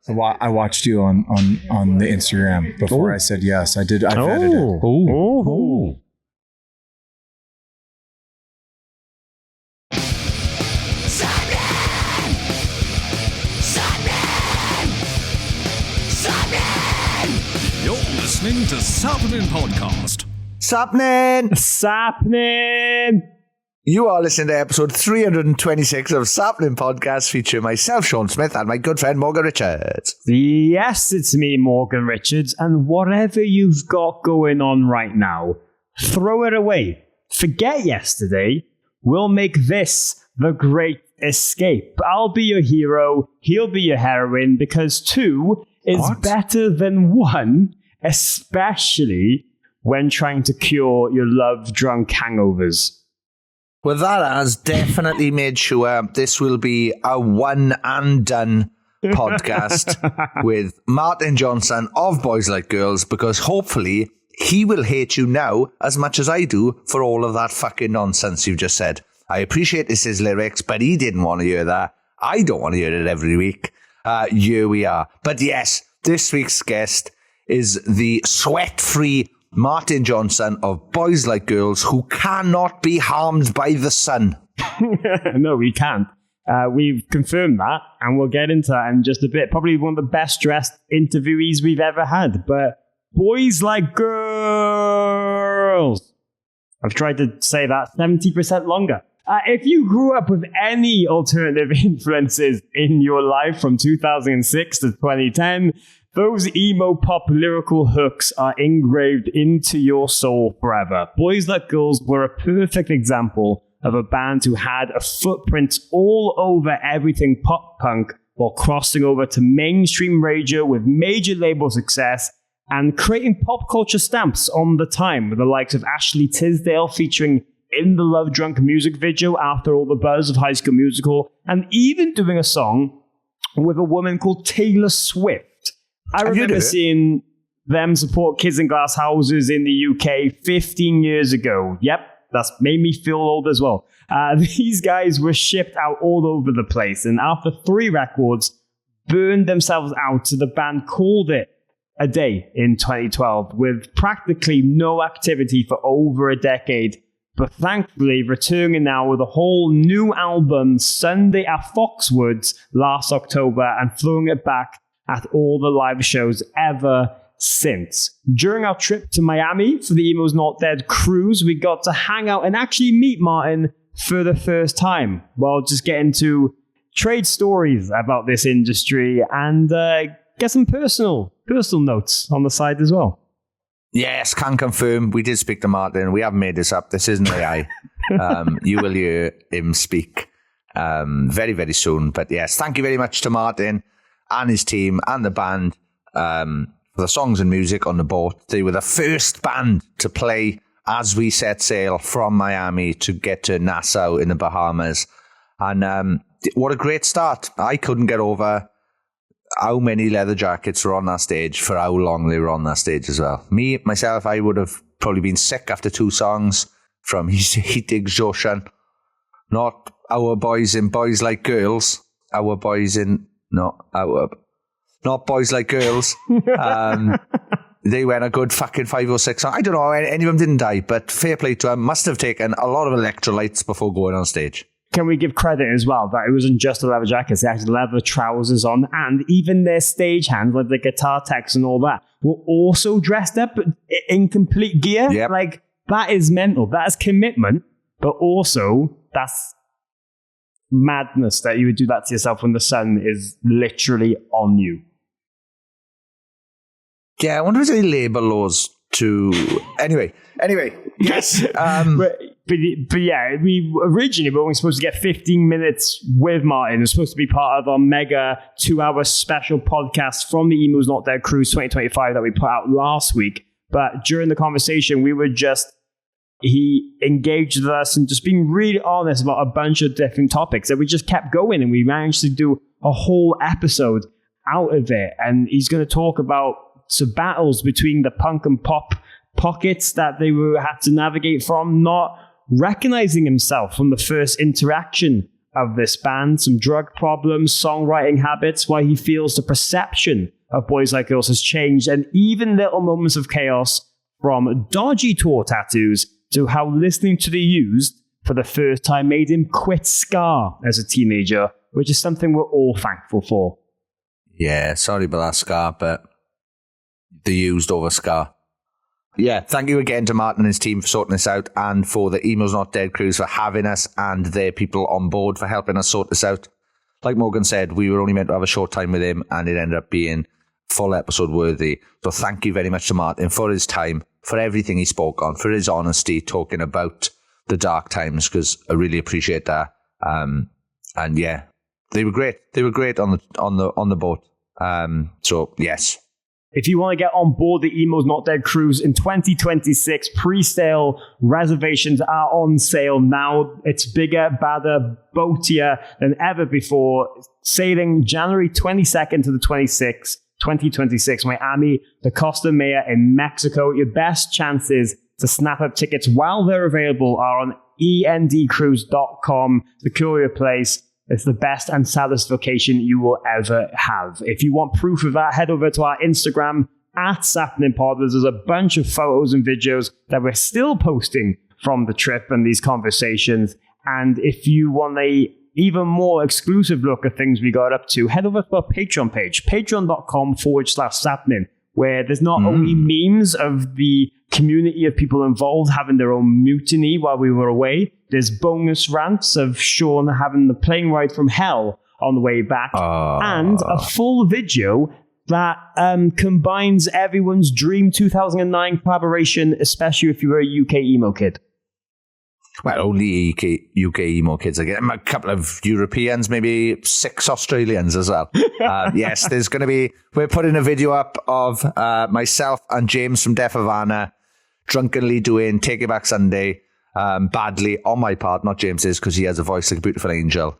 So I watched you on the Instagram before I said yes. I did. I vetted it. Oh. You're listening to Sappenin Podcast. Sappenin! You are listening to episode 326 of Sappenin Podcast, featuring myself, Sean Smith, and my good friend Morgan Richards. Yes, it's me, Morgan Richards, and whatever you've got going on right now, throw it away. Forget yesterday. We'll make this the great escape. I'll be your hero, he'll be your heroine, because two is better than one, especially when trying to cure your love-drunk hangovers. Well, that has definitely made sure this will be a one and done podcast with Martin Johnson of Boys Like Girls, because hopefully he will hate you now as much as I do for all of that fucking nonsense you've just said. I appreciate this is lyrics, but he didn't want to hear that. I don't want to hear it every week. Here we are. But yes, this week's guest is the sweat-free Martin Johnson of Boys Like Girls, who cannot be harmed by the sun. No, we can't. We've confirmed that, and we'll get into that in just a bit. Probably one of the best dressed interviewees we've ever had. But Boys Like Girls. I've tried to say that 70% longer. If you grew up with any alternative influences in your life from 2006 to 2010, those emo pop lyrical hooks are engraved into your soul forever. Boys Like Girls were a perfect example of a band who had a footprint all over everything pop punk while crossing over to mainstream radio with major label success and creating pop culture stamps on the time, with the likes of Ashley Tisdale featuring in the Love Drunk music video after all the buzz of High School Musical, and even doing a song with a woman called Taylor Swift. I remember seeing them support Kids in Glass Houses in the UK 15 years ago. Yep, that's made me feel old as well. These guys were shipped out all over the place, and after 3 records, burned themselves out, so the band called it a day in 2012, with practically no activity for over a decade, but thankfully returning now with a whole new album, Sunday at Foxwoods, last October, and throwing it back at all the live shows ever since. During our trip to Miami for the Emo's Not Dead cruise, we got to hang out and actually meet Martin for the first time, while just getting to trade stories about this industry and get some personal notes on the side as well. Yes, can confirm. We did speak to Martin. We haven't made this up. This isn't AI. You will hear him speak very, very soon. But yes, thank you very much to Martin and his team and the band for the songs and music on the boat. They were the first band to play as we set sail from Miami to get to Nassau in the Bahamas. And what a great start. I couldn't get over how many leather jackets were on that stage for how long they were on that stage as well. Myself, I would have probably been sick after 2 songs from He Digs Joshan. Not our boys in Boys Like Girls. Our boys in... Not Boys Like Girls. They went a good fucking 5 or 6 songs. I don't know, any of them didn't die, but fair play to them. Must have taken a lot of electrolytes before going on stage. Can we give credit as well that it wasn't just the leather jackets, they had leather trousers on, and even their stage hands, like the guitar techs and all that, were also dressed up in complete gear? Yep. Like, that is mental. That is commitment, but also that's madness that you would do that to yourself when the sun is literally on you. Yeah, I wonder if they label those to... Anyway, yes. But yeah, we originally were only supposed to get 15 minutes with Martin. It was supposed to be part of our mega 2-hour special podcast from the Emo's Not Dead Cruise 2025 that we put out last week. But during the conversation, he engaged with us and just being really honest about a bunch of different topics that we just kept going, and we managed to do a whole episode out of it. And he's going to talk about some battles between the punk and pop pockets that they had to navigate from, not recognizing himself from the first interaction of this band, some drug problems, songwriting habits, why he feels the perception of Boys Like Girls has changed, and even little moments of chaos from dodgy tour tattoos to how listening to The Used for the first time made him quit ska as a teenager, which is something we're all thankful for. Yeah, sorry about that, ska, but The Used over ska. Yeah, thank you again to Martin and his team for sorting this out, and for the Emos Not Dead crews for having us and their people on board for helping us sort this out. Like Morgan said, we were only meant to have a short time with him, and it ended up being full episode worthy. So thank you very much to Martin for his time, for everything he spoke on, for his honesty talking about the dark times, because I really appreciate that. And yeah, they were great. They were great on the boat. So yes. If you want to get on board the Emos Not Dead cruise in 2026, pre-sale reservations are on sale now. It's bigger, badder, boatier than ever before. Sailing January 22nd to the 26th, 2026, Miami, the Costa Maya in Mexico. Your best chances to snap up tickets while they're available are on endcruise.com. Secure your place. It's the best and saddest vacation you will ever have. If you want proof of that, head over to our Instagram at Sappenin Pod. There's a bunch of photos and videos that we're still posting from the trip and these conversations. And if you want a even more exclusive look at things we got up to, head over to our Patreon page, patreon.com/Sappenin, where there's not only memes of the community of people involved having their own mutiny while we were away. There's bonus rants of Sean having the plane ride from hell on the way back, and a full video that combines everyone's dream 2009 collaboration, especially if you were a UK emo kid. Well, only UK emo kids again. A couple of Europeans, maybe 6 Australians as well. Yes, there's going to be... We're putting a video up of myself and James from Def Havana drunkenly doing Take It Back Sunday, badly on my part, not James's, because he has a voice like a beautiful angel.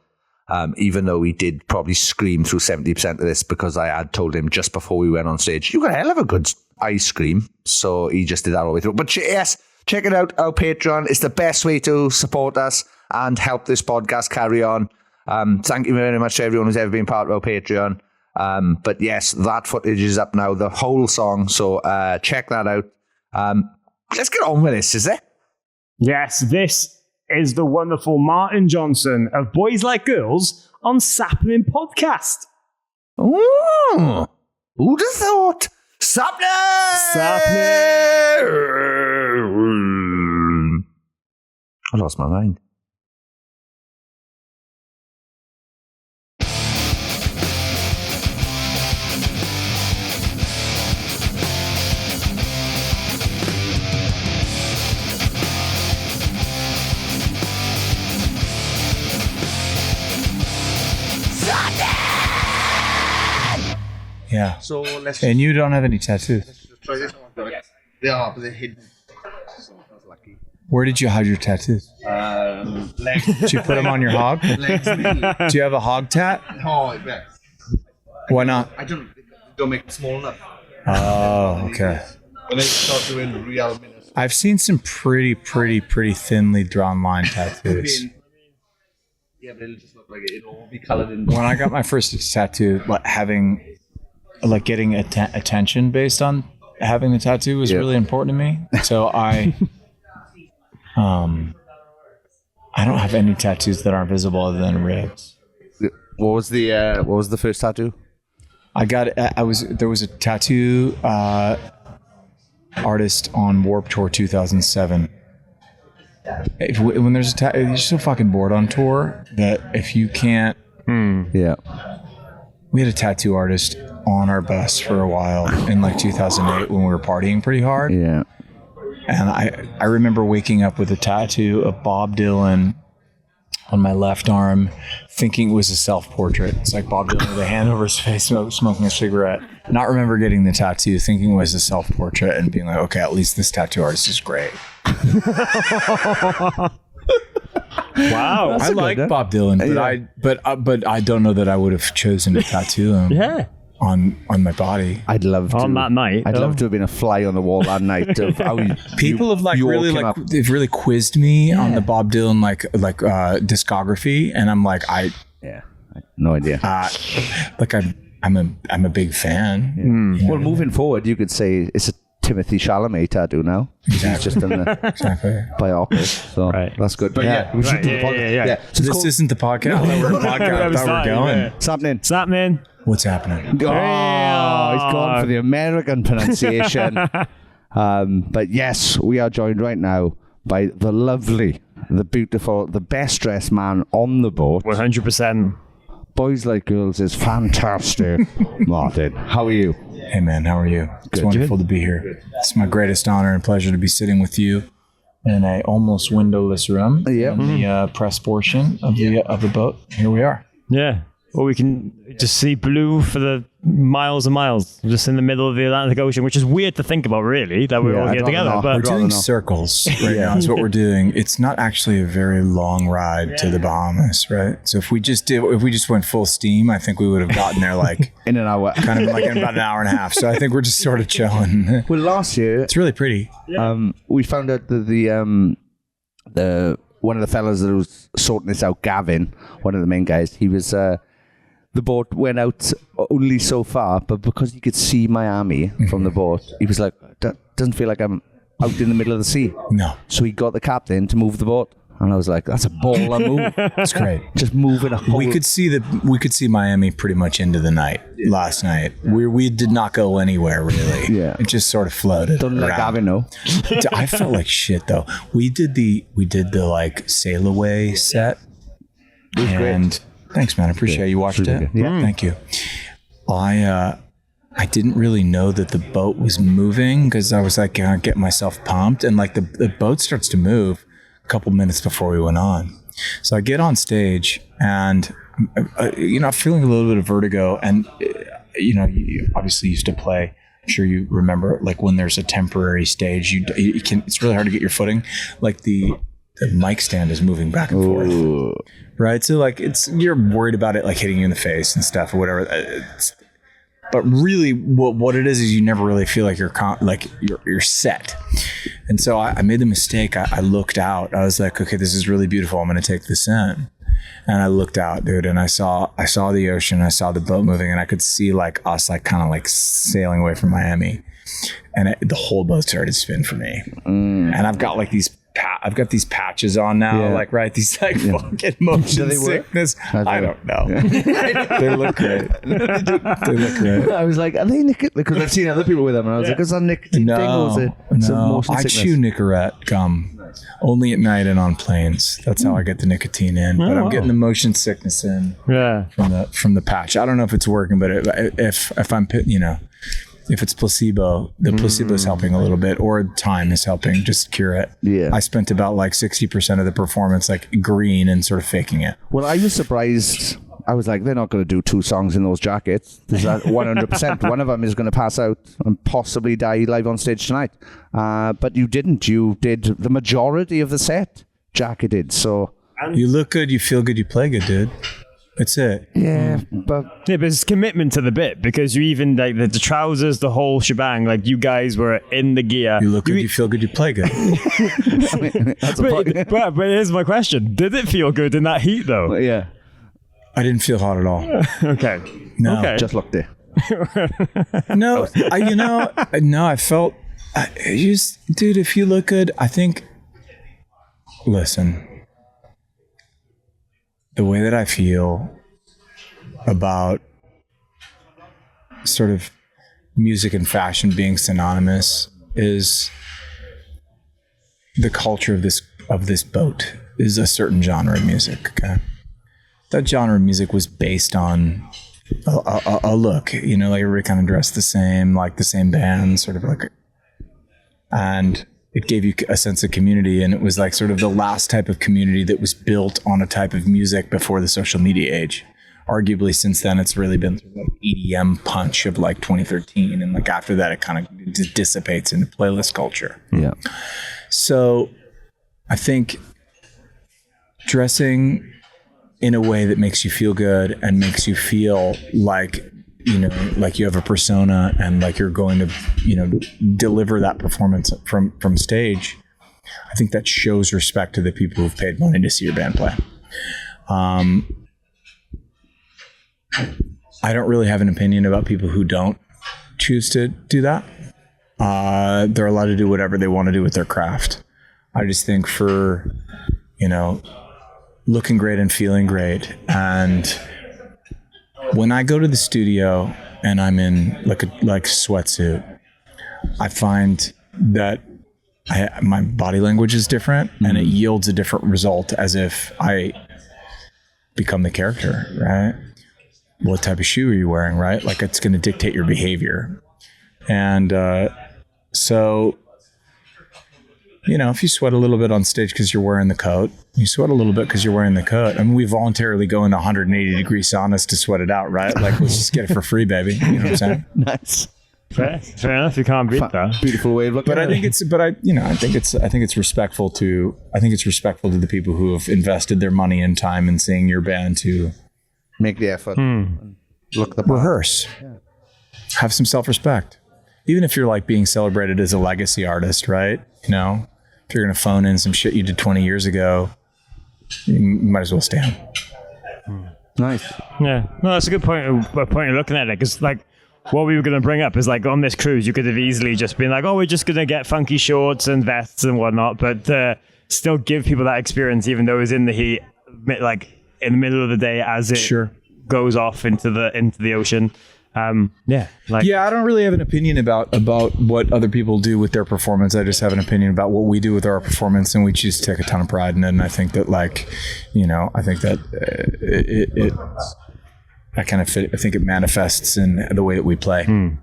Even though he did probably scream through 70% of this, because I had told him just before we went on stage, you got a hell of a good ice scream. So he just did that all the way through. But yes... Check it out, our Patreon. It's the best way to support us and help this podcast carry on. Thank you very much to everyone who's ever been part of our Patreon. But yes, that footage is up now, the whole song. So check that out. Let's get on with this, is it? Yes, this is the wonderful Martin Johnson of Boys Like Girls on Sappenin Podcast. Ooh, who'd have thought? Sappenin! I lost my mind. Yeah. So let's. And you don't have any tattoos. Let's try this one. They are, but they're hidden. So I was lucky. Where did you hide your tattoos? Legs. Did you put them on your hog? Legs. Do you have a hog tat? Oh, yeah. Why not? I don't make them small enough. Oh, okay. When they start doing real minutes. I've seen some pretty thinly drawn line tattoos. Yeah, but it'll just look like it'll all be colored in. When I got my first tattoo, getting attention based on having the tattoo was really important to me. So I don't have any tattoos that aren't visible other than ribs. What was the first tattoo? There was a tattoo artist on Warped Tour 2007. When there's you're so fucking bored on tour that if you can't, we had a tattoo artist on our bus for a while in 2008 when we were partying pretty hard. Yeah. And I remember waking up with a tattoo of Bob Dylan on my left arm, thinking it was a self-portrait. It's like Bob Dylan with a hand over his face, smoking a cigarette. Not remember getting the tattoo, thinking it was a self-portrait, and being like, okay, at least this tattoo artist is great. Wow, I like Bob Dylan, but I don't know that I would have chosen to tattoo him. Yeah. on my body. I'd love to. On that night, I'd love to have been a fly on the wall that night. Of how People have like you all really came like up. they've really quizzed me on the Bob Dylan discography, and I'm like Yeah, no idea. I'm a big fan. Well, moving forward, you could say it's a Timothy Chalamet tattoo now. He's just done the Exactly. biopic, so that's good. But we should do the podcast. yeah. So this isn't the podcast. I thought we were a podcast. I thought we were going. Sappenin. What's happening? Oh, he's gone for the American pronunciation. But yes, we are joined right now by the lovely, the beautiful, the best dressed man on the boat. 100%. Boys Like Girls is fantastic. Martin, how are you? Hey man, how are you? It's wonderful to be here. It's my greatest honor and pleasure to be sitting with you in a almost windowless room in the press portion of the boat. Here we are. Yeah. Or we can just see blue for the miles and miles, just in the middle of the Atlantic Ocean, which is weird to think about, really, that we're all here together. We're But doing circles right now is what we're doing. It's not actually a very long ride to the Bahamas, right? So if we just went full steam, I think we would have gotten there like In an hour. kind of like in about an hour and a half. So I think we're just sort of chilling. Well, last year, It's really pretty. we found out that the one of the fellas that was sorting this out, Gavin, one of the main guys, he was the boat went out only so far, but because you could see Miami from the boat, he was like, that doesn't feel like I'm out in the middle of the sea. No, So he got the captain to move the boat, and I was like, that's a baller move. it's great. Just moving a whole... We could see Miami pretty much into the night last night. We did not go anywhere really. Yeah. It just sort of floated. Don't let around. Gavin know. I felt like shit though. We did the like sail away set. And thanks, man. I appreciate you watched it. Yeah. Thank you. I didn't really know that the boat was moving because I was like getting myself pumped, and like the boat starts to move a couple minutes before we went on. So I get on stage and I'm feeling a little bit of vertigo, and you obviously used to play. I'm sure you remember, like when there's a temporary stage, it's really hard to get your footing. Like the mic stand is moving back and forth, right? So like you're worried about it like hitting you in the face and stuff or whatever. But really, what it is you never really feel like you're set. And so I made the mistake. I looked out. I was like, okay, this is really beautiful. I'm going to take this in. And I looked out, dude, and I saw the ocean. I saw the boat moving, and I could see like us like kind of like sailing away from Miami. And the whole boat started to spin for me. And I've got like these patches on now, like these like fucking motion sickness. I don't know. They look great. They look great. I was like, are they nicotine? Because I've seen other people with them, and I was like, is that nicotine thing or is it some motion I sickness? chew Nicorette gum only at night and on planes. That's how I get the nicotine in. But I'm getting the motion sickness in from the patch. I don't know if it's working, but if I'm if it's placebo, the placebo is helping a little bit, or time is helping just cure it. Yeah. I spent about like 60% of the performance like green and sort of faking it. Well, I was surprised. I was like, they're not going to do 2 songs in those jackets. There's that 100%. One of them is going to pass out and possibly die live on stage tonight. But you didn't. You did the majority of the set. Jacketed. So you look good, you feel good, you play good, dude. That's it. Yeah, but it's commitment to the bit, because you even like the trousers, the whole shebang. Like you guys were in the gear. You look good, you feel good, you play good. but here's my question: did it feel good in that heat, though? Yeah, I didn't feel hot at all. Okay. No, okay. Just looked there. No, I felt. Dude, if you look good, I think. Listen. The way that I feel about sort of music and fashion being synonymous is the culture of this boat is a certain genre of music. Okay, that genre of music was based on a look, like everybody kind of dressed the same, like the same band, sort of like, and it gave you a sense of community, and it was like sort of the last type of community that was built on a type of music before the social media age. Arguably, since then, it's really been sort of like EDM punch of like 2013, and like after that, it kind of just dissipates into playlist culture. Yeah. So, I think dressing in a way that makes you feel good and makes you feel like you know, like you have a persona and like you're going to, you know, deliver that performance from stage, I think that shows respect to the people who've paid money to see your band play. I don't really have an opinion about people who don't choose to do that. They're allowed to do whatever they want to do with their craft. I just think for, you know, looking great and feeling great. And when I go to the studio and I'm in like a sweatsuit, I find that my body language is different and it yields a different result as if I become the character, right? What type of shoe are you wearing, right? Like it's going to dictate your behavior. And so, you know, if you sweat a little bit on stage because you're wearing the coat, you sweat a little bit because you're wearing the coat. I mean, we voluntarily go into 180-degree saunas to sweat it out, right? Like, let's just get it for free, baby. You know what I'm saying? Nice. Fair enough. You can't beat that. Beautiful way of looking at it. I think it's respectful to the people who have invested their money and time in seeing your band to make the effort. Look the part. Rehearse. Yeah. Have some self-respect. Even if you're like being celebrated as a legacy artist, right? You know, if you're going to phone in some shit you did 20 years ago, you might as well stand. Nice. Yeah. No, that's a good point of looking at it. Because like what we were going to bring up is like on this cruise, you could have easily just been like, oh, we're just going to get funky shorts and vests and whatnot. But still give people that experience, even though it's in the heat, like in the middle of the day as it goes off into the ocean. I don't really have an opinion about what other people do with their performance. I just have an opinion about what we do with our performance, and we choose to take a ton of pride in it. And I think that, like, you know, I think that I think it manifests in the way that we play and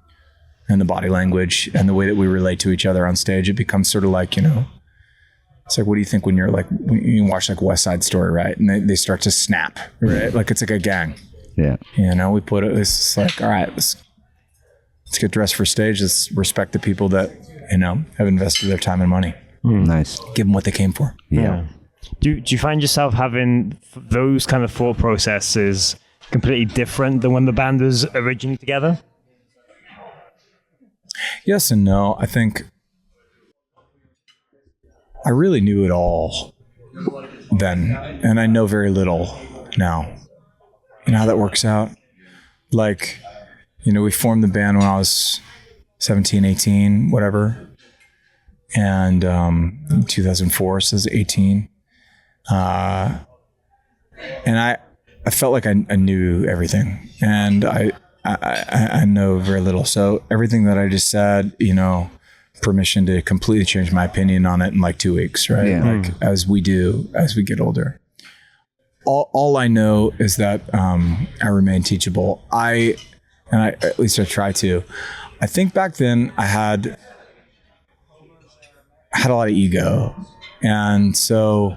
the body language and the way that we relate to each other on stage. It becomes sort of like, you know, it's like, what do you think when you watch like West Side Story, right? And they start to snap, right? Like it's like a gang. Yeah. You know, it's like, all right, let's get dressed for stage. Let's respect the people that, you know, have invested their time and money. Nice. Give them what they came for. Yeah. Do you find yourself having those kind of thought processes completely different than when the band was originally together? Yes and no. I think I really knew it all then, and I know very little now. You know how that works out? Like, you know, we formed the band when I was 17, 18, whatever. And in 2004, so I was 18. And I felt like I knew everything. And I know very little. So everything that I just said, you know, permission to completely change my opinion on it in like 2 weeks, right? Yeah. Like as we do, as we get older. All I know is that I remain teachable. At least I try to. I think back then I had a lot of ego, and so,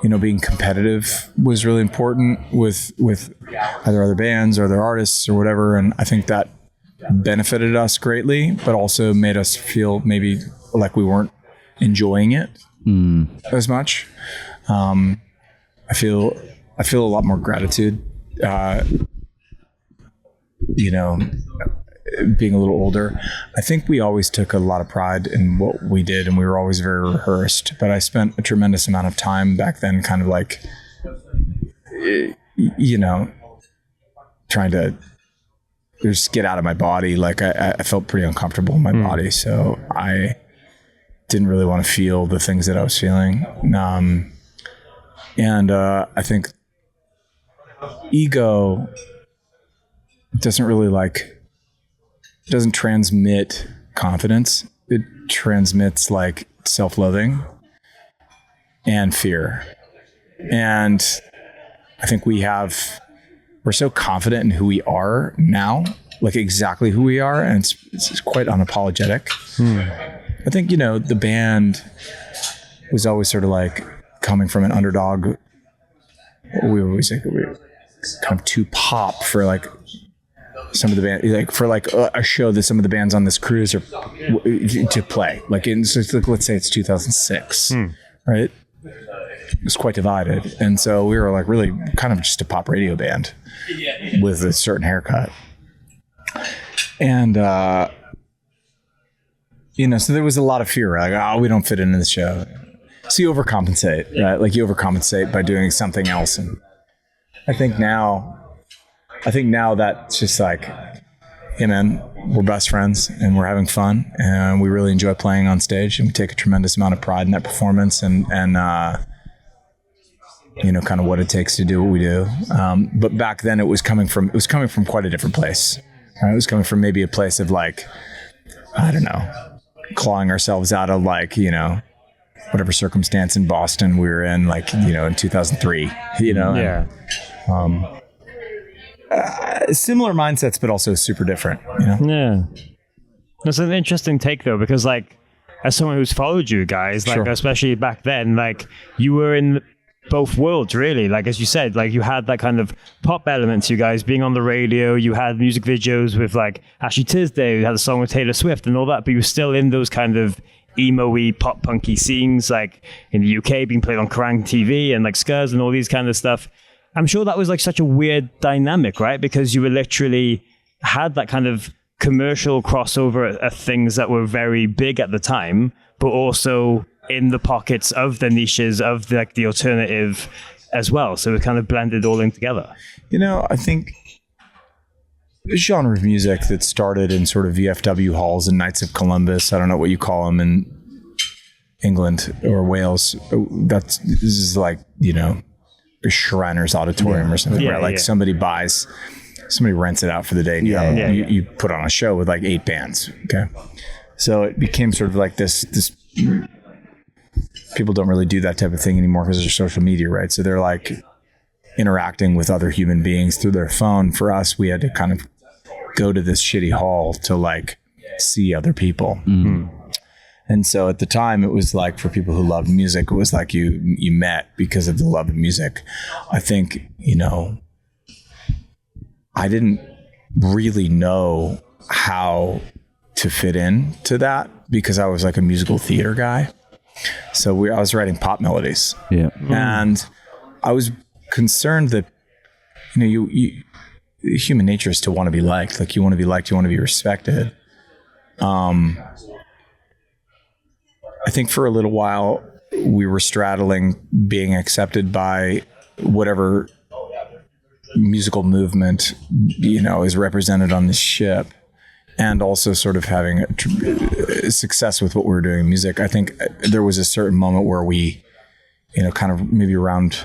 you know, being competitive was really important with either other bands or other artists or whatever. And I think that benefited us greatly, but also made us feel maybe like we weren't enjoying it as much. I feel a lot more gratitude, you know, being a little older. I think we always took a lot of pride in what we did, and we were always very rehearsed, but I spent a tremendous amount of time back then kind of like, you know, trying to just get out of my body. Like I felt pretty uncomfortable in my body. So I didn't really want to feel the things that I was feeling. And I think ego doesn't transmit confidence. It transmits like self-loathing and fear. And I think we're so confident in who we are now, like exactly who we are. And it's quite unapologetic. I think, you know, the band was always sort of like coming from an underdog. We were always like, we were kind of too pop for like some of the band, like for like a show that some of the bands on this cruise are to play. Like let's say it's 2006, right? was quite divided. And so we were like really kind of just a pop radio band with a certain haircut. And, so there was a lot of fear, like, oh, we don't fit into the show. So you overcompensate, right? Like you overcompensate by doing something else. And I think now that's just like, hey man, we're best friends and we're having fun and we really enjoy playing on stage and we take a tremendous amount of pride in that performance and kind of what it takes to do what we do. But back then it was coming from quite a different place. Right? It was coming from maybe a place of like, I don't know, clawing ourselves out of like, whatever circumstance in Boston we were in, like, in 2003, Yeah. Similar mindsets, but also super different, Yeah. That's an interesting take though, because like, as someone who's followed you guys, like, Sure. especially back then, like you were in both worlds really. Like, as you said, like you had that kind of pop element to you guys being on the radio, you had music videos with like Ashley Tisdale, you had a song with Taylor Swift and all that, but you were still in those kind of emo-y, pop punky scenes, like in the UK being played on Kerrang TV and like Skurs and all these kind of stuff. I'm sure that was like such a weird dynamic, right? Because you were literally had that kind of commercial crossover of things that were very big at the time, but also in the pockets of the niches of the alternative as well. So it kind of blended all in together. I think the genre of music that started in sort of VFW halls and Knights of Columbus, I don't know what you call them in England or Wales. This is like, a Shriners Auditorium or something, right? Like somebody rents it out for the day. And you put on a show with like 8 bands. Okay. So it became sort of like this people don't really do that type of thing anymore because there's social media, right? So they're like interacting with other human beings through their phone. For us, we had to kind of go to this shitty hall to like see other people. Mm-hmm. And so at the time it was like, for people who loved music, it was like you met because of the love of music. I think, I didn't really know how to fit in to that because I was like a musical theater guy. So I was writing pop melodies. Yeah. And I was concerned that, human nature is to want to be liked. Like you want to be liked, you want to be respected. I think for a little while we were straddling being accepted by whatever musical movement, is represented on this ship, and also sort of having success with what we were doing in music. I think there was a certain moment where we, kind of maybe around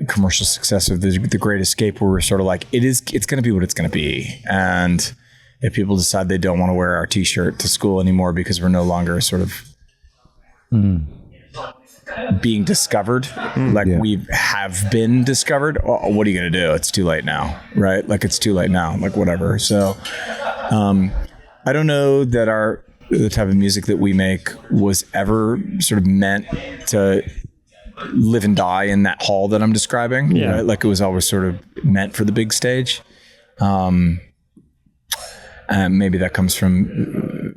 commercial success of the Great Escape, where we're sort of like, it's going to be what it's going to be. And if people decide they don't want to wear our t-shirt to school anymore because we're no longer sort of being discovered, we have been discovered, what are you going to do? It's too late now, right? Like it's too late now, like whatever. So I don't know that the type of music that we make was ever sort of meant to live and die in that hall that I'm describing. Yeah. Right? Like it was always sort of meant for the big stage. And maybe that comes from,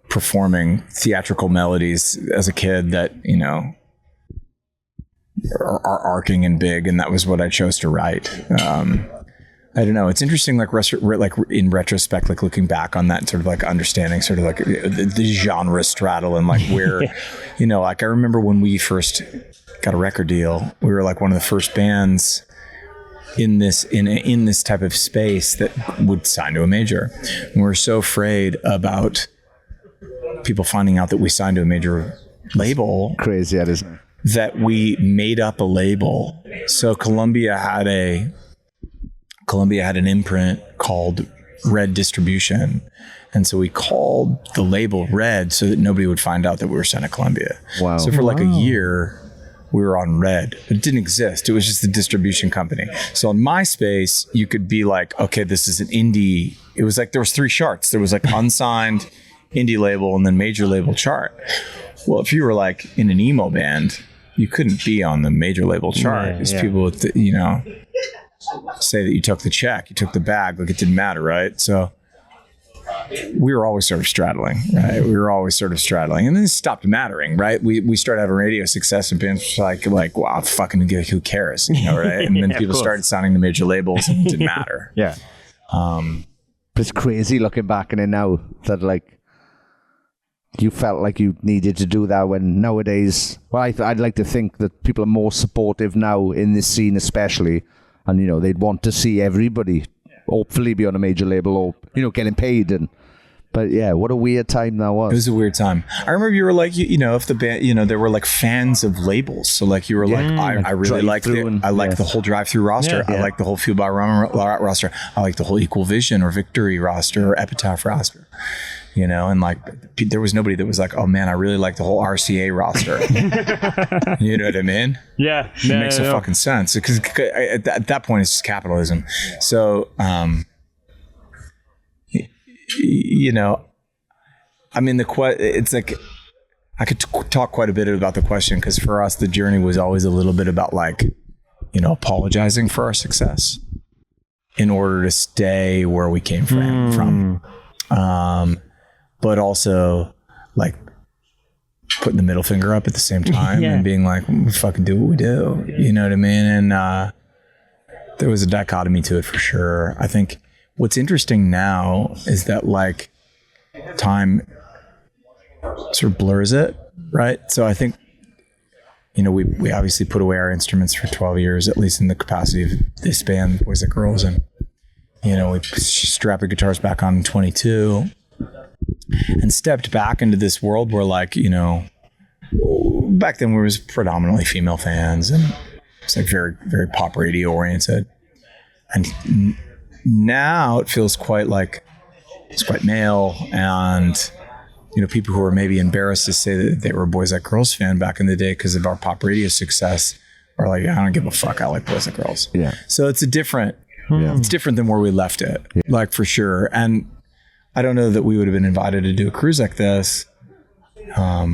performing theatrical melodies as a kid that, are arcing and big. And that was what I chose to write. I don't know. It's interesting, like in retrospect, like looking back on that and sort of like understanding sort of like the genre straddle and like where, like I remember when we first got a record deal, we were like one of the first bands in this type of space that would sign to a major. And we were so afraid about people finding out that we signed to a major label. Crazy, that isn't it? That we made up a label. So Columbia had an imprint called Red Distribution. And so we called the label Red so that nobody would find out that we were signed to Columbia. Wow. So for like a year, we were on Red. It didn't exist. It was just a distribution company. So on MySpace, you could be like, okay, this is an indie. It was like there was 3 charts. There was like unsigned, indie label, and then major label chart. Well, if you were like in an emo band, you couldn't be on the major label chart because people would, say that you took the check, you took the bag, like it didn't matter, right? So we were always sort of straddling, right? We were always sort of straddling, and then it stopped mattering, right? We started having radio success, and bands were like, wow, fucking who cares, right? And then people started signing to major labels, and it didn't matter. Yeah. But it's crazy looking back on it now that like you felt like you needed to do that when nowadays, well, I'd like to think that people are more supportive now in this scene especially, and they'd want to see everybody hopefully be on a major label or getting paid. But yeah, what a weird time that was. It was a weird time. I remember you were like, if the band, there were like fans of labels. So like you were like, I really like the whole drive-through roster. Yeah. I like the whole Fuel by Run roster. I like the whole Equal Vision or Victory roster or Epitaph roster. And like there was nobody that was like, oh man, I really like the whole RCA roster. You know what I mean? Yeah. It makes no fucking sense because at that point it's just capitalism. So, I mean, it's like I could talk quite a bit about the question because for us, the journey was always a little bit about like, apologizing for our success in order to stay where we came from. But also like putting the middle finger up at the same time and being like, we fucking do what we do. You know what I mean? And there was a dichotomy to it for sure. I think what's interesting now is that like time sort of blurs it, right? So I think, we obviously put away our instruments for 12 years, at least in the capacity of this band, Boys Like Girls. And, we strapped the guitars back on in 22 and stepped back into this world where like, back then we was predominantly female fans and it's like very, very pop radio oriented. And now it feels quite like it's quite male and people who are maybe embarrassed to say that they were a Boys Like Girls fan back in the day because of our pop radio success are like, I don't give a fuck, I like Boys Like Girls. Yeah. So it's it's different than where we left it, like for sure. And I don't know that we would have been invited to do a cruise like this because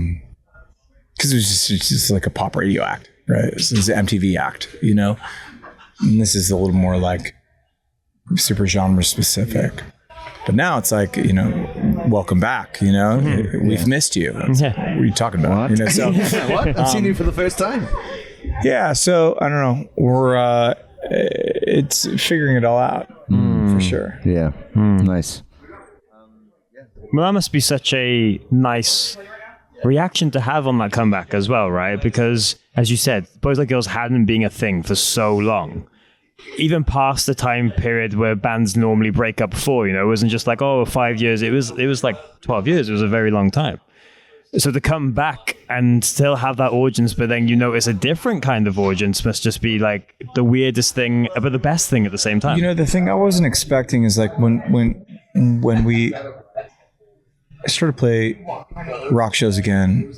it's just like a pop radio act, right? This is an MTV act, and this is a little more like super genre specific. But now it's like, welcome back, we've missed you. What are you talking about? What? So What? I've seen you for the first time. Yeah. So I don't know. We're, it's figuring it all out for sure. Yeah. Nice. Well, that must be such a nice reaction to have on that comeback as well, right? Because, as you said, Boys Like Girls hadn't been a thing for so long. Even past the time period where bands normally break up for, it wasn't just like, 5 years. It was like 12 years. It was a very long time. So to come back and still have that audience, but then you notice a different kind of audience must just be like the weirdest thing, but the best thing at the same time. The thing I wasn't expecting is like when we started to play rock shows again,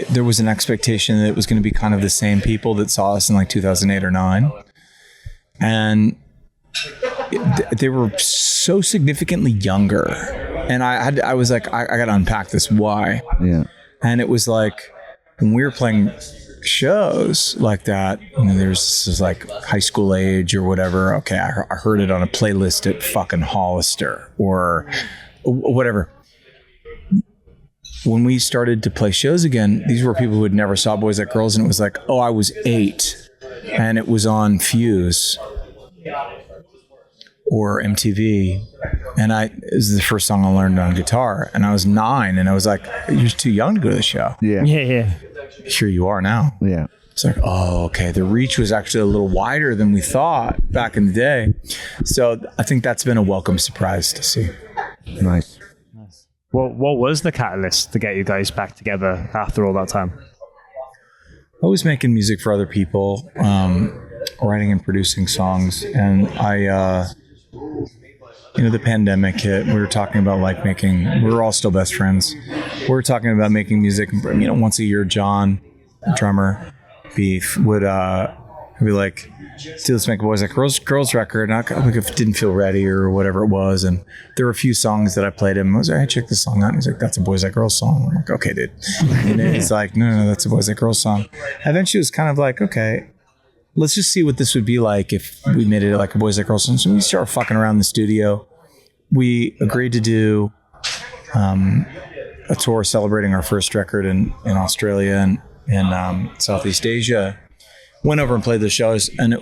there was an expectation that it was going to be kind of the same people that saw us in like 2008 or 9. And they were so significantly younger. And I was like, I got to unpack this. Why? Yeah. And it was like, when we were playing shows like that, there's this like high school age or whatever. Okay. I heard it on a playlist at fucking Hollister or whatever. When we started to play shows again, these were people who had never saw Boys Like Girls. And it was like, I was 8 and it was on Fuse or MTV. And it was the first song I learned on guitar. And I was 9 and I was like, you're too young to go to the show. Yeah. Yeah. Here you are now. Yeah. It's like, okay. The reach was actually a little wider than we thought back in the day. So I think that's been a welcome surprise to see. Nice. Well, what was the catalyst to get you guys back together after all that time? I was making music for other people, writing and producing songs. And the pandemic hit. We were talking about we were all still best friends. We were talking about making music. Once a year, John, drummer, Beef, would be like, let's make a Boys Like Girls record. And I didn't feel ready or whatever it was. And there were a few songs that I played him. I was like, hey, check this song out. And he's like, that's a Boys Like Girls song. I'm like, okay, dude. And then he's like, no, that's a Boys Like Girls song. And then she was kind of like, okay, let's just see what this would be like if we made it like a Boys Like Girls song. So we started fucking around in the studio. We agreed to do a tour celebrating our first record in Australia and in Southeast Asia. Went over and played the shows, and it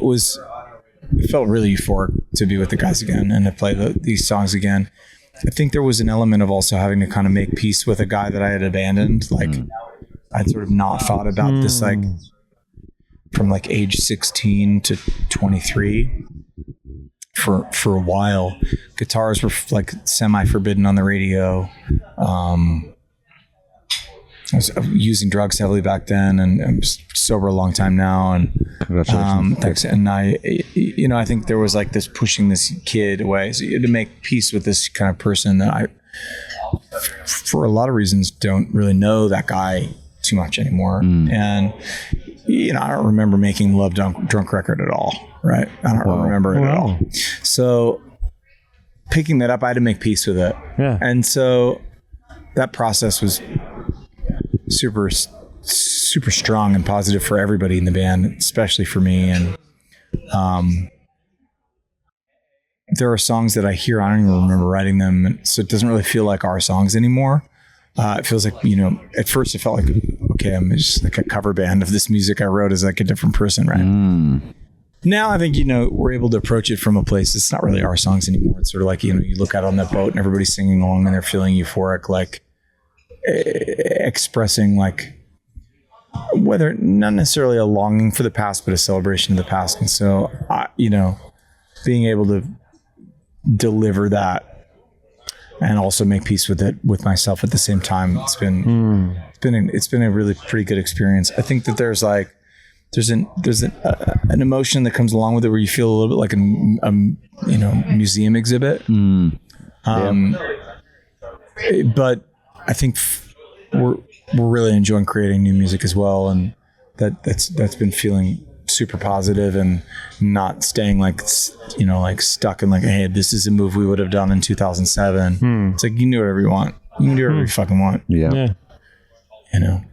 felt really euphoric to be with the guys again and to play these songs again. I think there was an element of also having to kind of make peace with a guy that I had abandoned. Like I'd sort of not thought about this, like from like age 16 to 23 for a while. Guitars were like semi-forbidden on the radio. I was using drugs heavily back then, and I'm sober a long time now. And thanks. And I think there was like this pushing this kid away. So you had to make peace with this kind of person that I, for a lot of reasons, don't really know that guy too much anymore. And I don't remember making Love Drunk record at all. Right? I don't remember it at all. So picking that up, I had to make peace with it. Yeah. And so that process was super strong and positive for everybody in the band, especially for me. And there are songs that I hear, I don't even remember writing them, so it doesn't really feel like our songs anymore. It feels like, at first it felt like, okay, I'm just like a cover band of this music I wrote as like a different person, right? Now I think, we're able to approach it from a place, it's not really our songs anymore. It's sort of like, you look out on that boat and everybody's singing along and they're feeling euphoric, like expressing like, whether not necessarily a longing for the past, but a celebration of the past. And so, being able to deliver that and also make peace with it with myself at the same time, it's been a really pretty good experience. I think that there's an emotion that comes along with it where you feel a little bit like a museum exhibit. But I think we're really enjoying creating new music as well, and that's been feeling super positive and not staying like stuck in like, hey, this is a move we would have done in 2007. It's like, you can do whatever you want. You can do whatever you fucking want. Yeah.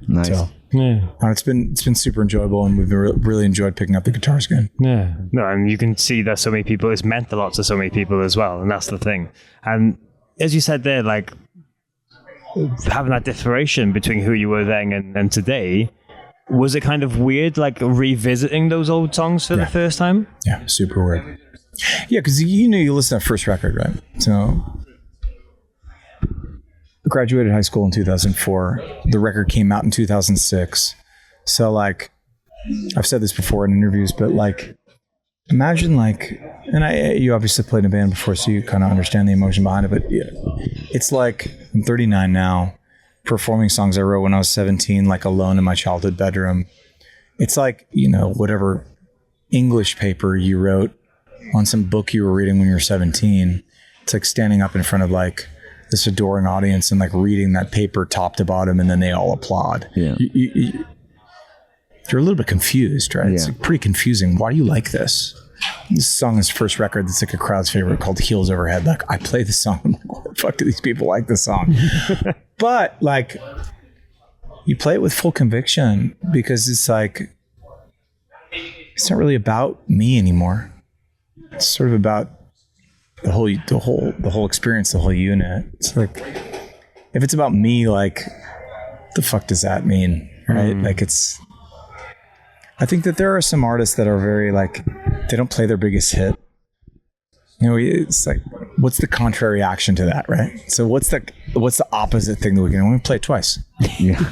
Nice. So, it's been super enjoyable, and we've really enjoyed picking up the guitars again. Yeah. No, and you can see that so many people, it's meant a lot to so many people as well, and that's the thing. And as you said there, like having that differentiation between who you were then and today, was it kind of weird, like revisiting those old songs for the first time? Yeah, super weird. Yeah, because you listen to that first record, right? So I graduated high school in 2004. The record came out in 2006. So like, I've said this before in interviews, but like, imagine like, and you obviously played in a band before, so you kind of understand the emotion behind it, but it's like, I'm 39 now, performing songs I wrote when I was 17, like alone in my childhood bedroom. It's like, whatever English paper you wrote on some book you were reading when you were 17. It's like standing up in front of like this adoring audience and like reading that paper top to bottom, and then they all applaud. Yeah. You're a little bit confused, right? Yeah. It's like pretty confusing. Why do you like this? This song is first record that's like a crowd's favorite called Heels Overhead. Like, I play this song, I'm like, why the fuck do these people like this song? But like, you play it with full conviction because it's like, it's not really about me anymore. It's sort of about the whole experience, the whole unit. It's like, if it's about me, like, the fuck does that mean? Right? Like, I think that there are some artists that are very like, they don't play their biggest hit. It's like, what's the contrary action to that, right? So what's the opposite thing that we can play it twice? Yeah.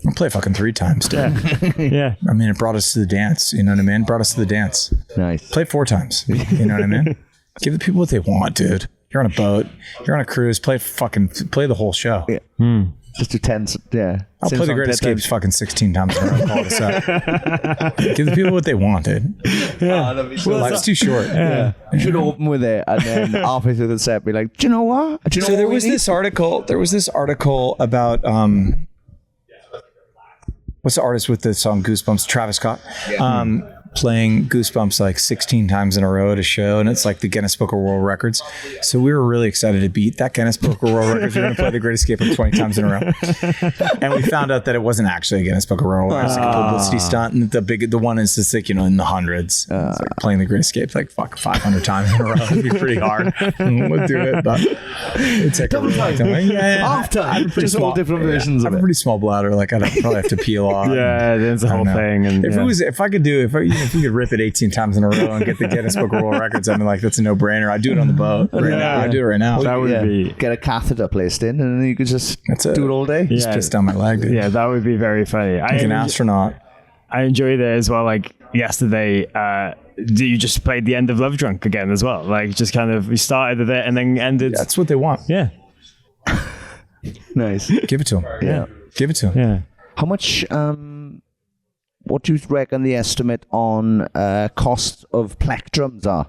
We'll play it fucking 3 times, dude. Yeah. I mean, it brought us to the dance. You know what I mean? Brought us to the dance. Nice. Play it 4 times. You know what I mean? Give the people what they want, dude. You're on a boat. You're on a cruise. Play the whole show. Yeah. Just do 10. Yeah. I'll play The Great Escapes fucking 16 times in a row. Call it a set. Give the people what they want, dude. Yeah. Life's too short. Yeah. You should open with it, and then halfway through the set, be like, do you know what? So there was this article about what's the artist with the song Goosebumps? Travis Scott. playing Goosebumps like 16 times in a row at a show, and it's like the Guinness Book of World Records. So we were really excited to beat that Guinness Book of World Records. We were going to play The Great Escape like 20 times in a row. And we found out that it wasn't actually a Guinness Book of World Records. It was like a publicity stunt. And the one is just like, in the hundreds. It's like playing The Great Escape like 500 times in a row. It'd be pretty hard. We'll do it, but it's like Double time. After. Just all different versions I of have a it. pretty small bladder. Like I'd probably have to peel off. Yeah, there's a whole thing. And If we could rip it 18 times in a row and get the Guinness Book of World Records, I mean, like that's a no-brainer. I'd do it on the boat right now. I'd do it right now. that would be. Get a catheter placed in, and then you could just do it all day. Just piss down my leg, dude. Yeah, that would be very funny. Like an astronaut. I enjoyed it as well. Like yesterday, you just played the end of Love Drunk again as well. Like just kind of we started with it and then ended. That's what they want. Yeah. Nice. Give it to them. Yeah. Give it to them. Yeah. How much? What do you reckon the estimate on cost of plectrums are?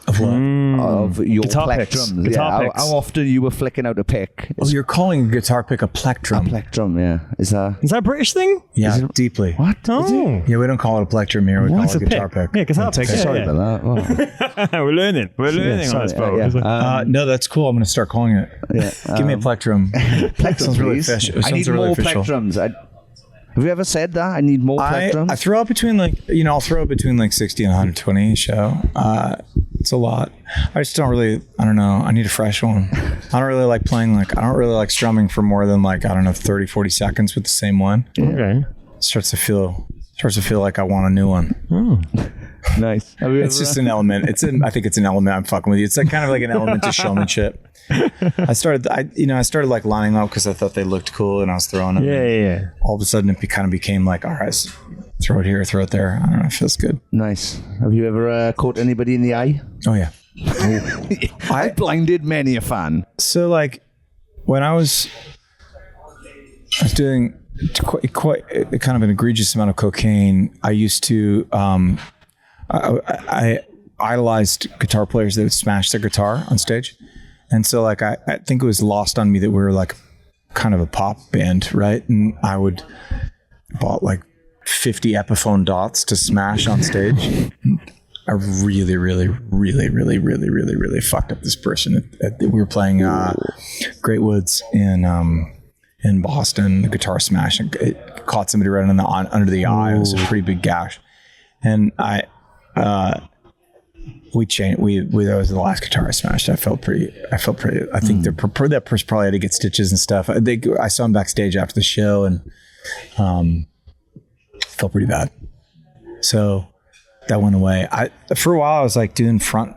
Of what? Of your Guitar picks. plectrums? Guitar Yeah. picks. How often you were flicking out a pick? Oh, you're calling a guitar pick a plectrum. Plectrum, yeah. Is that Is that a British thing? Yeah, deeply. what? Oh. Yeah, we don't call it a plectrum here. We call it a guitar pick. Yeah, guitar pick. Sorry Yeah, about that. Oh. We're learning. We're learning on this boat. No, that's cool. I'm going to start calling it. Yeah. Give me a plectrum. Plectrums, Sounds really please. official. I need Sounds really more official. plectrums. Have you ever said that? I need more plectrums. I throw out between I'll throw out between like 60 and 120 a show. It's a lot. I just don't really, I don't know. I need a fresh one. I don't really like playing I don't really like strumming for more than 30, 40 seconds with the same one. Okay. It starts to feel like I want a new one. Nice. It's just an element. I think it's an element. I'm fucking with you. It's like kind of like an element to showmanship. I started like lining up because I thought they looked cool and I was throwing them. Yeah. All of a sudden it kind of became like, all right, throw it here, throw it there. I don't know. It feels good. Nice. Have you ever caught anybody in the eye? Oh yeah. I blinded many a fan. So like when I was doing quite a kind of an egregious amount of cocaine, I used to, I idolized guitar players that would smash their guitar on stage. And so like, I think it was lost on me that we were like kind of a pop band, right? And I would bought like 50 Epiphone dots to smash on stage. I really, really, really, really, really, really, really fucked up this person. We were playing Great Woods in Boston. The guitar smashed. It caught somebody right under the eye. It was a pretty big gash. And we changed. That was the last guitar I smashed. I felt pretty. I think that person probably had to get stitches and stuff. I saw him backstage after the show and felt pretty bad. So that went away. For a while I was like doing front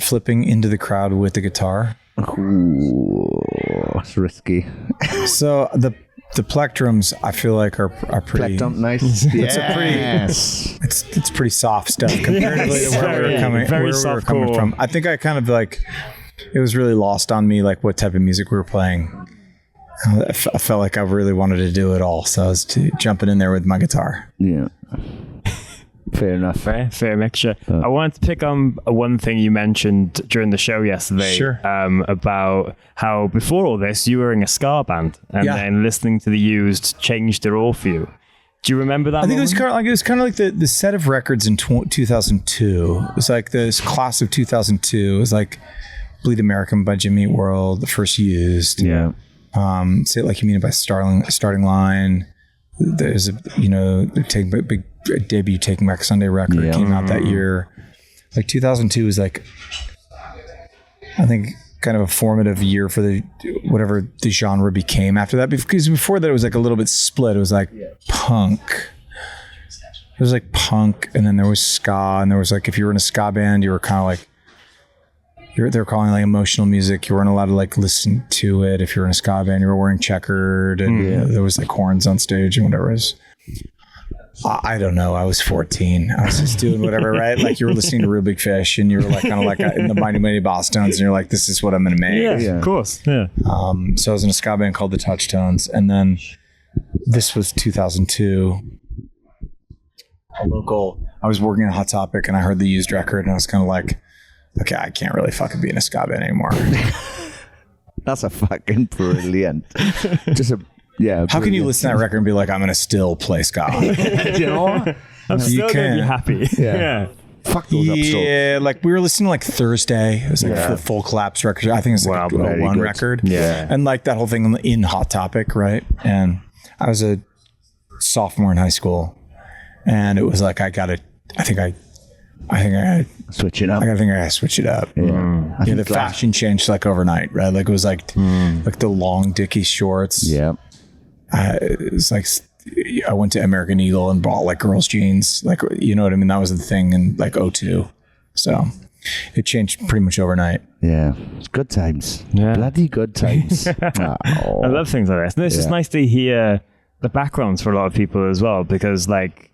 flipping into the crowd with the guitar. Ooh, it's risky. So the plectrums I feel like are pretty Plectrum, nice. it's pretty soft stuff comparatively to where we were coming from. I think I kind of like it was really lost on me like what type of music we were playing. I felt like I really wanted to do it all, so I was jumping in there with my guitar. Yeah. Fair enough. Fair mixture. I wanted to pick on one thing you mentioned during the show yesterday. Sure. About how before all this you were in a ska band, and then listening to The Used changed it all for you. Do you remember that? I think it was kind of like the set of records in 2002. It was like this class of 2002. It was like Bleed American by Jimmy Eat World, the first Used. Yeah. Say It Like You Mean It by Starting Line. There's they're taking a big debut Taking Back Sunday record came out that year. Like 2002 was like, I think kind of a formative year for whatever the genre became after that, because before that it was like a little bit split. It was like punk. It was like punk, and then there was ska, and there was like, if you were in a ska band, you were kind of like, they were calling it like emotional music. You weren't allowed to like listen to it. If you were in a ska band, you were wearing checkered, and there was like horns on stage and whatever it was. I don't know. I was 14. I was just doing whatever, right? Like you were listening to Real Big Fish, and you were like kind of like in the Mighty Mighty Bosstones, and you're like, this is what I'm going to make. Yeah, of course. Yeah. So I was in a ska band called the Touchtones, and then this was 2002. I was working on Hot Topic, and I heard the Used record, and I was kind of like, okay, I can't really fucking be in a ska band anymore. That's a fucking brilliant. How can you listen to that record and be like, I'm going to still play ska? You know, I'm still going to be happy. Yeah. Fuck those upstrokes. Yeah, like we were listening to like Thursday. It was like the Full Collapse record. I think it's like a very one good. record. Yeah. And like that whole thing in Hot Topic, right? And I was a sophomore in high school, and it was like I think I gotta Switch it up. I gotta switch it up. Yeah. I think The fashion changed like overnight, right? Like it was like the long Dickie shorts. Yeah. It's like I went to American Eagle and bought like girls' jeans, like, you know what I mean? That was the thing in like 2002. So it changed pretty much overnight. Yeah. It's good times. Yeah. Bloody good times. I love things like this. And it's just nice to hear the backgrounds for a lot of people as well, because like,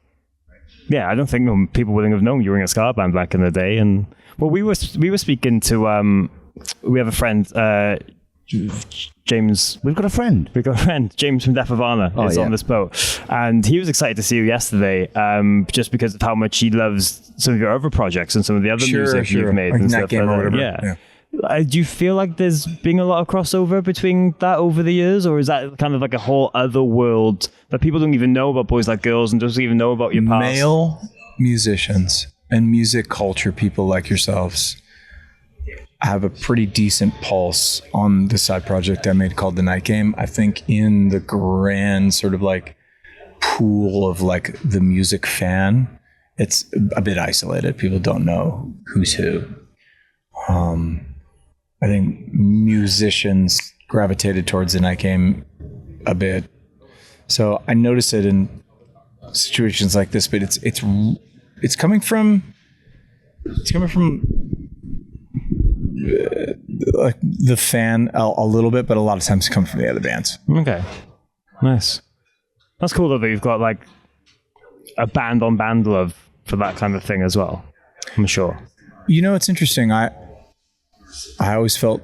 yeah, I don't think people wouldn't have known you were in a ska band back in the day. And well, we were speaking to we have a friend, James. We've got a friend. James from Death Havana is on this boat, and he was excited to see you yesterday, just because of how much he loves some of your other projects and some of the other music you've made like and Net stuff. Game or whatever. Yeah. Do you feel like there's been a lot of crossover between that over the years, or is that kind of like a whole other world that people don't even know about Boys Like Girls and doesn't even know about your past? Male musicians and music culture people like yourselves have a pretty decent pulse on the side project I made called The Night Game. I think in the grand sort of like pool of like the music fan, it's a bit isolated. People don't know who's who. I think musicians gravitated towards The Night Game a bit. So I notice it in situations like this, but it's coming from like the fan a little bit, but a lot of times it comes from the other bands. Okay, nice. That's cool though that you've got like a band on band love for that kind of thing as well. I'm sure. You know, it's interesting. I always felt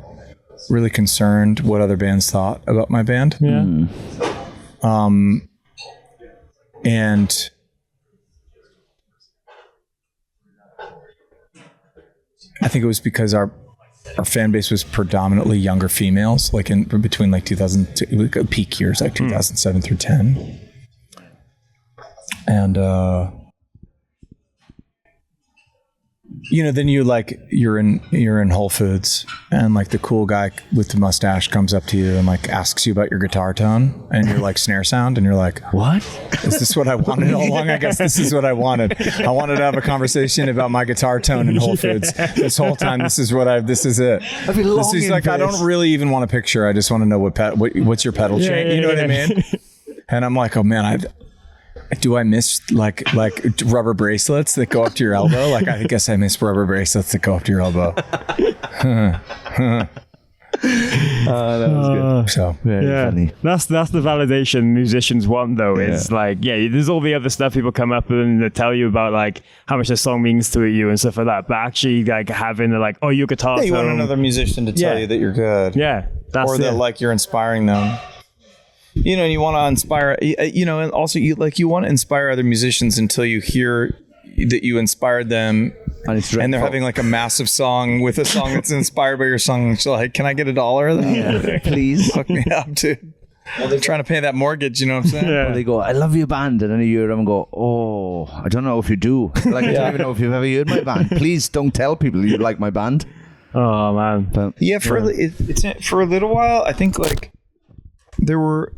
really concerned what other bands thought about my band. Yeah. And I think it was because our fan base was predominantly younger females, like in between like 2002, peak years, like 2007 through 10. And, you know, then you're in Whole Foods and like the cool guy with the mustache comes up to you and like asks you about your guitar tone and your like snare sound, and you're like, what? Is this what I wanted all along? I guess this is what I wanted. I wanted to have a conversation about my guitar tone in Whole Foods this whole time. This is it. This is like, I don't really even want a picture. I just want to know what's your pedal chain. You know what I mean? And I'm like, oh man, do I miss like rubber bracelets that go up to your elbow? Like, I guess I miss rubber bracelets that go up to your elbow. That was good. So Very funny. That's the validation musicians want though. It's like, there's all the other stuff people come up and they tell you about like how much the song means to you and stuff like that. But actually like having the like, oh, your guitar you tone. want another musician to tell you that you're good. Yeah. That's Or that like you're inspiring them. You know, and you want to inspire, you know, and also you want to inspire other musicians until you hear that you inspired them and they're having like a massive song with a song that's inspired by your song. It's like, can I get $1 then? Please. Hook me up, dude. Well, they're trying to pay that mortgage, you know what I'm saying? Or they go, I love your band, and then you hear them go, oh, I don't know if you do. Like, I don't even know if you've ever heard my band. Please don't tell people you like my band. Oh man. But, For a little while, I think like there were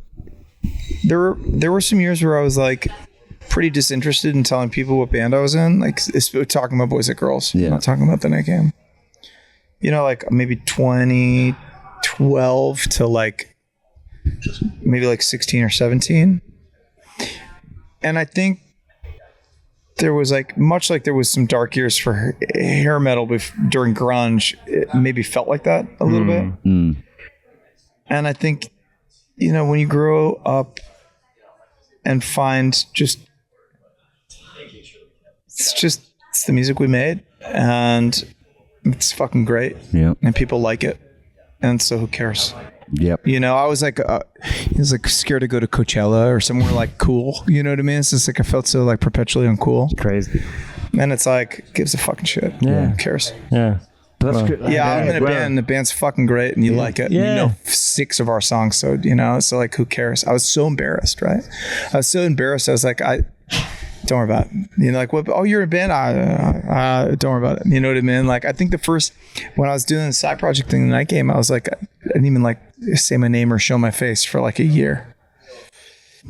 some years where I was like pretty disinterested in telling people what band I was in, like talking about Boys Like Girls, not talking about The Night Game. You know, like maybe 2012 to like maybe like 16 or 17. And I think there was like, much like there was some dark years for hair metal during grunge, it maybe felt like that a little bit. And I think, you know, when you grow up and find it's the music we made and it's fucking great. Yeah. And people like it. And so who cares? Yep. You know, I was like scared to go to Coachella or somewhere like cool. You know what I mean? It's just like I felt so like perpetually uncool. Crazy. And it's like, gives a fucking shit. Yeah. Who cares? Yeah. But that's good. Yeah, I'm in a band. The band's fucking great, and you like it. And you know 6 of our songs, so you know. So like, who cares? I was so embarrassed, right? I was so embarrassed. I was like, don't worry about it. You know, like, what? Oh, you're in a band? Don't worry about it. You know what I mean? Like, I think when I was doing the side project thing, the Night Game, I was like, I didn't even like say my name or show my face for like a year.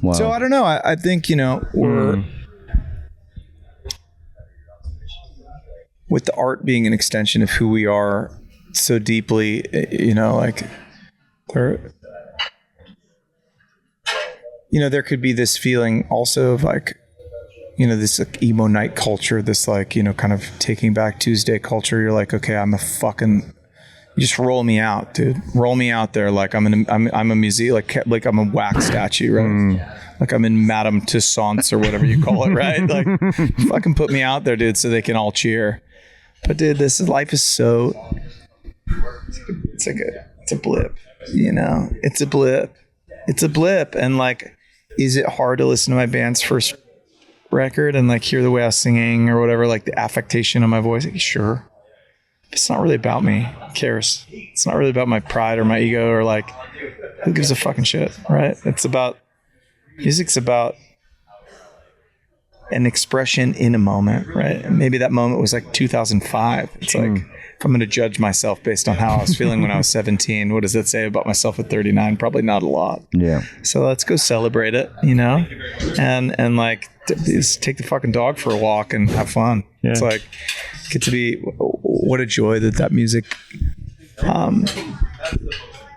Wow. So I don't know. I think, you know, we're with the art being an extension of who we are so deeply, you know, like there could be this feeling also of like, you know, this like emo night culture, this like, you know, kind of Taking Back Tuesday culture. You're like, okay, you just roll me out, dude. Roll me out there. Like I'm a museum, like I'm a wax statue, right? Like I'm in Madame Tussauds or whatever you call it, right? Like fucking put me out there, dude, so they can all cheer. But dude, life is so, it's a blip, you know, it's a blip. And like, is it hard to listen to my band's first record and like hear the way I was singing or whatever, like the affectation of my voice? Like, sure. It's not really about me. Who cares? It's not really about my pride or my ego or like, who gives a fucking shit, right? Music's about an expression in a moment, right? And maybe that moment was like 2005. It's like, if I'm going to judge myself based on how I was feeling when I was 17, what does that say about myself at 39? Probably not a lot. Yeah. So let's go celebrate it, you know? And like, just take the fucking dog for a walk and have fun. Yeah. It's like, get to be, what a joy that music,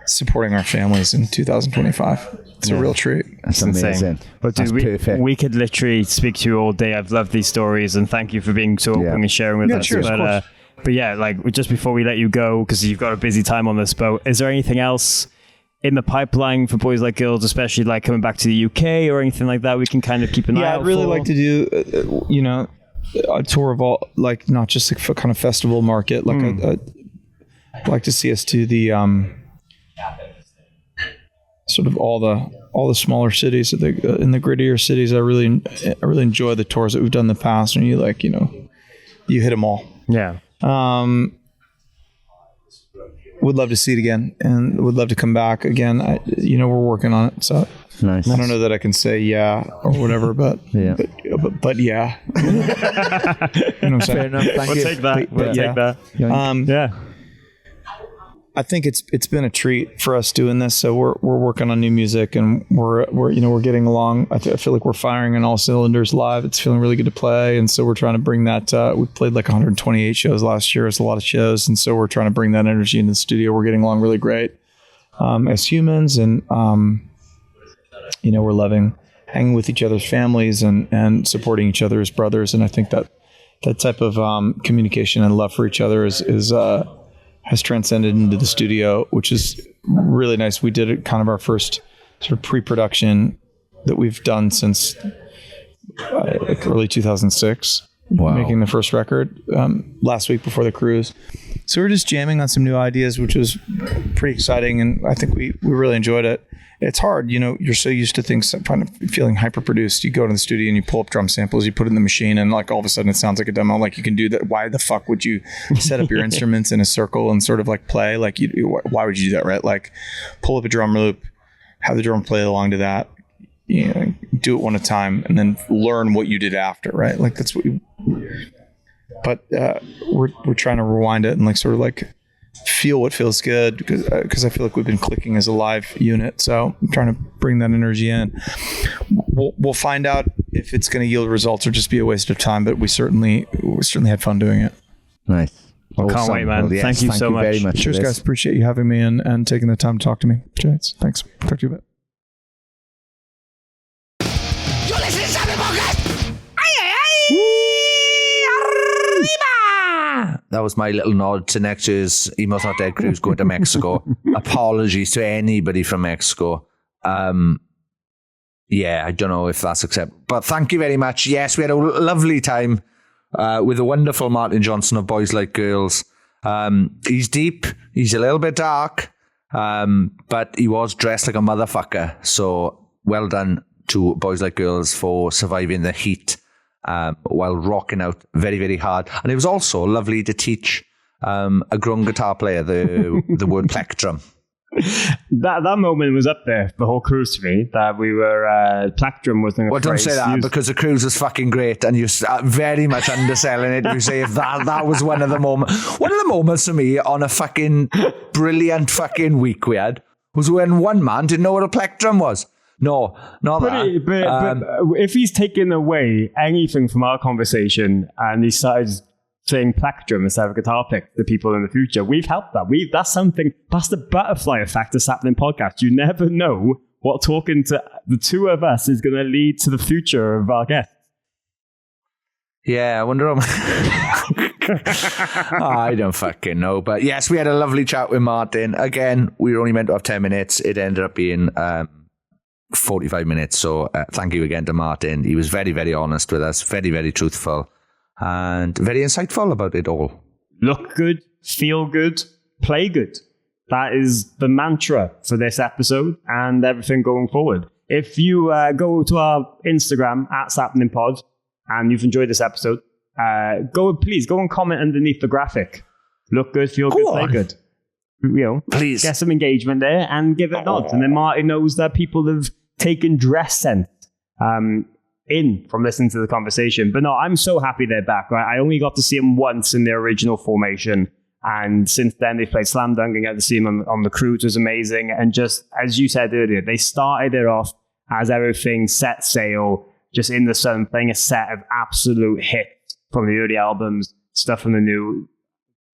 supporting our families in 2025. It's a real treat. That's amazing. But dude, perfect. We could literally speak to you all day. I've loved these stories and thank you for being so open and sharing with us. Cheers, but yeah, like just before we let you go, because you've got a busy time on this boat, is there anything else in the pipeline for Boys Like Girls, especially like coming back to the UK or anything like that we can kind of keep an eye out for? Yeah, I'd really like to do, you know, a tour of all, like not just a kind of festival market. Like I'd like to see us do the sort of all the smaller cities, in the grittier cities. I really enjoy the tours that we've done in the past, and you like, you know, you hit them all. Yeah. Would love to see it again, and would love to come back again. We're working on it, so nice. I don't know that I can say yeah or whatever, but yeah. But yeah. You know what I'm saying? Fair enough. Thank you. Take that. We'll take that. Yeah. I think it's been a treat for us doing this. So we're working on new music, and we're getting along. I feel like we're firing on all cylinders live. It's feeling really good to play, and so we're trying to bring that. We played like 128 shows last year. It's a lot of shows, and so we're trying to bring that energy into the studio. We're getting along really great as humans, and we're loving hanging with each other's families and supporting each other as brothers. And I think that type of communication and love for each other has transcended into the studio, which is really nice. We did it kind of our first sort of pre-production that we've done since like early 2006. Wow. Making the first record last week before the cruise. So we're just jamming on some new ideas, which was pretty exciting, and I think we really enjoyed it. It's hard, you're so used to things kind of feeling hyper-produced. You go to the studio and you pull up drum samples, you put it in the machine, and like all of a sudden it sounds like a demo. Like you can do that. Why the fuck would you set up your instruments in a circle and sort of like play? Like why would you do that, right? Like pull up a drum loop, have the drum play along to that, do it one at a time, and then learn what you did after, right? Like that's what but we're trying to rewind it and like sort of like feel what feels good, because I feel like we've been clicking as a live unit. So I'm trying to bring that energy in. We'll find out if it's going to yield results or just be a waste of time, but we certainly had fun doing it. Nice. Well, can't wait, man. Well, yes, thank you so much. Very much. Cheers, guys. Appreciate you having me and taking the time to talk to me. Cheers. Thanks. Talk to you a bit. You're listening to Sappenin Podcast. That was my little nod to next year's Emo's Not Dead cruise going to Mexico. Apologies to anybody from Mexico. I don't know if that's acceptable, but thank you very much. Yes, we had a lovely time with the wonderful Martin Johnson of Boys Like Girls. He's deep, he's a little bit dark, but he was dressed like a motherfucker. So well done to Boys Like Girls for surviving the heat while rocking out very, very hard. And it was also lovely to teach a grown guitar player the word plectrum. That moment was up there, the whole cruise to me, that we were, Plectrum was in a Well, don't say that, because the cruise was fucking great and you're very much underselling it. You say if that was one of the moments for me on a fucking brilliant fucking week we had was when one man didn't know what a plectrum was. No, not that. But if he's taken away anything from our conversation and he started saying plectrum instead of guitar pick to people in the future, we've helped that. That's the butterfly effect of Sappenin Podcast. You never know what talking to the two of us is going to lead to the future of our guests. Yeah, I wonder. I don't fucking know. But yes, we had a lovely chat with Martin. Again, we were only meant to have 10 minutes. It ended up being 45 minutes. So thank you again to Martin. He was very, very honest with us, very, very truthful, and very insightful about it all. Look good, feel good, play good. That is the mantra for this episode and everything going forward. If you go to our Instagram at Sappenin Pod and you've enjoyed this episode, please go and comment underneath the graphic. Look good, feel good, play good. Please get some engagement there and give it nods. And then Marty knows that people have taken dress sense in from listening to the conversation. But no, I'm so happy they're back. Right? I only got to see them once in the original formation. And since then, they've played Slam Dunk and got to see them on the cruise. Was amazing. And just, as you said earlier, they started it off as everything set sail, just in the sun, playing a set of absolute hits from the early albums, stuff from the new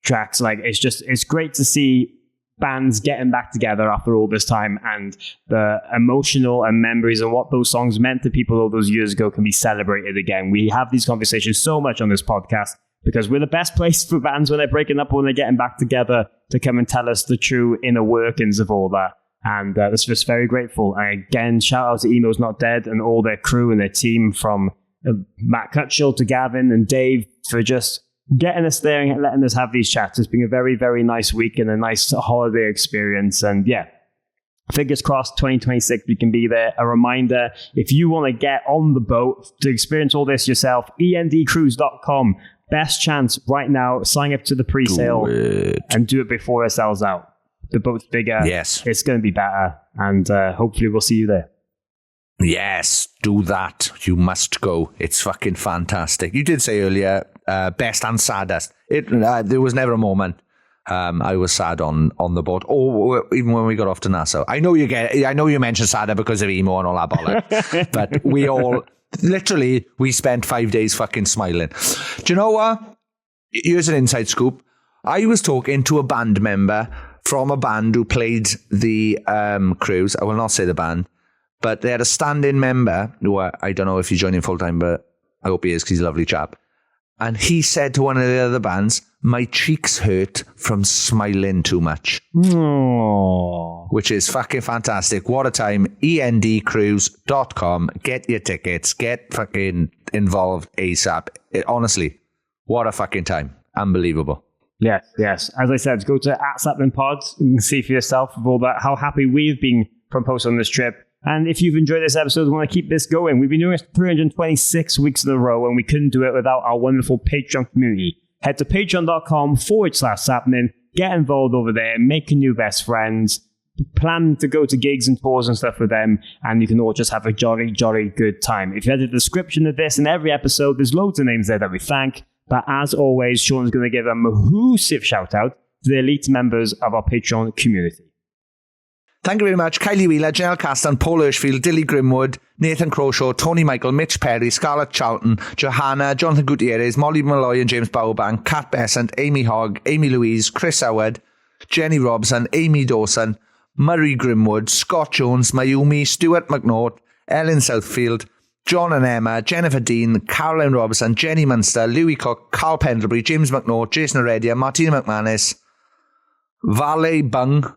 tracks. Like, it's great to see bands getting back together after all this time, and the emotional and memories and what those songs meant to people all those years ago can be celebrated again. We have these conversations so much on this podcast because we're the best place for bands when they're breaking up or when they're getting back together to come and tell us the true inner workings of all that. And that's just very grateful. And again, shout out to Emo's Not Dead and all their crew and their team, from Matt Cutshall to Gavin and Dave, for just getting us there and letting us have these chats. It's been a very, very nice week and a nice holiday experience. And yeah, fingers crossed 2026 we can be there. A reminder, if you want to get on the boat to experience all this yourself, endcruise.com. Best chance right now. Sign up to the pre-sale and do it before it sells out. The boat's bigger. Yes. It's going to be better. And hopefully we'll see you there. Yes, do that. You must go. It's fucking fantastic. You did say earlier, best and saddest. There was never a moment I was sad on the boat, or even when we got off to Nassau. I know you mentioned sadder because of emo and all that bollocks, but we all literally we spent 5 days fucking smiling. Do you know what? Here's an inside scoop. I was talking to a band member from a band who played the cruise. I will not say the band, but they had a stand-in member who I don't know if he's joining full-time, but I hope he is because he's a lovely chap. And he said to one of the other bands, my cheeks hurt from smiling too much. Aww. Which is fucking fantastic. What a time. endcruise.com. Get your tickets. Get fucking involved ASAP. Honestly, what a fucking time. Unbelievable. Yes. As I said, go to @Sappenin Pod. You can see for yourself of all that, how happy we've been from posting on this trip. And if you've enjoyed this episode and want to keep this going, we've been doing it 326 weeks in a row, and we couldn't do it without our wonderful Patreon community. Head to patreon.com/Sappenin, get involved over there, make new best friends, plan to go to gigs and tours and stuff with them, and you can all just have a jolly, jolly good time. If you head to the description of this and every episode, there's loads of names there that we thank. But as always, Sean's going to give a massive shout out to the elite members of our Patreon community. Thank you very much. Kylie Wheeler, Janelle Castan, Paul Hirschfield, Dilly Grimwood, Nathan Croshaw, Tony Michael, Mitch Perry, Scarlett Charlton, Johanna, Jonathan Gutierrez, Molly Malloy and James Bowerbank, Kat Besant, Amy Hogg, Amy Louise, Chris Howard, Jenny Robson, Amy Dawson, Murray Grimwood, Scott Jones, Mayumi, Stuart McNaught, Ellen Southfield, John and Emma, Jennifer Dean, Caroline Robertson, Jenny Munster, Louis Cook, Carl Pendlebury, James McNaught, Jason Heredia, Martina McManus, Valet Bung,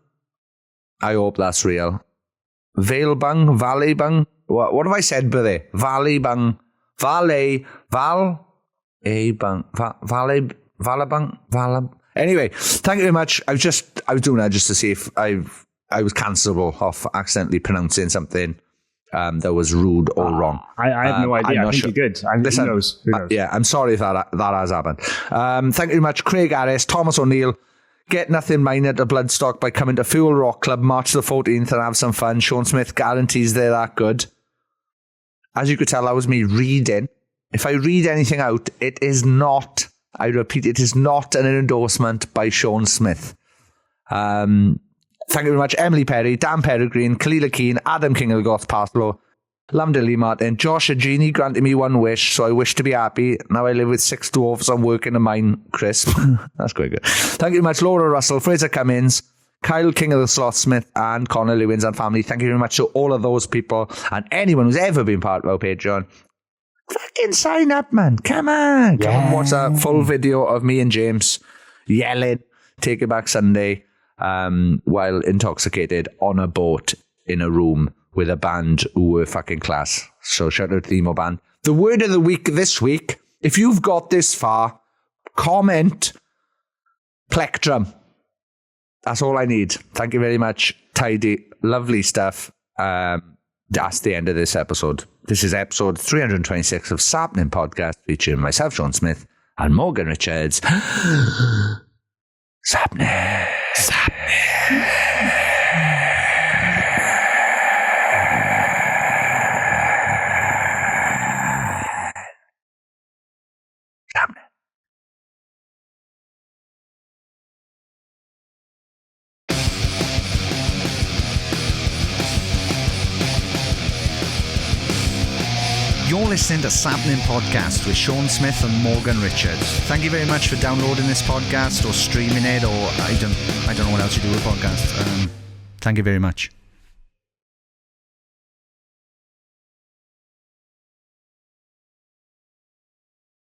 I hope that's real. Valet Bung? What have I said by there? Valet Bung. Anyway, thank you very much. I was doing that just to see if I was cancelable off accidentally pronouncing something that was rude or wrong. I have no idea. I think sure. you're good. Listen, who knows? Yeah, I'm sorry if that has happened. Thank you very much, Craig Harris, Thomas O'Neill, Get nothing minor to Bloodstock by coming to Fuel Rock Club March the 14th and have some fun. Sean Smith guarantees they're that good. As you could tell, that was me reading. If I read anything out, it is not, I repeat, it is not an endorsement by Sean Smith. Thank you very much, Emily Perry, Dan Peregrine, Kalila Keane, Adam King of the Goth Paslo, Lamdilly Martin, Josh Agini granted me one wish, so I wish to be happy. Now I live with 6 dwarves and work in a mine, Chris. That's quite good. Thank you very much, Laura Russell, Fraser Cummins, Kyle King of the Slothsmith, and Connor Lewins and family. Thank you very much to all of those people and anyone who's ever been part of our Patreon. Fucking sign up, man. Come on. Come and watch that full video of me and James yelling Take It Back Sunday while intoxicated on a boat in a room with a band who were fucking class. So shout out to the emo band. The word of the week this week, if you've got this far, comment plectrum. That's all I need. Thank you very much. Tidy, lovely stuff. That's the end of this episode. This is episode 326 of Sappenin Podcast, featuring myself, Sean Smith, and Morgan Richards. Sappenin. You're listening to Sappenin Podcast with Sean Smith and Morgan Richards. Thank you very much for downloading this podcast or streaming it, or I don't know what else you do with podcasts. Thank you very much.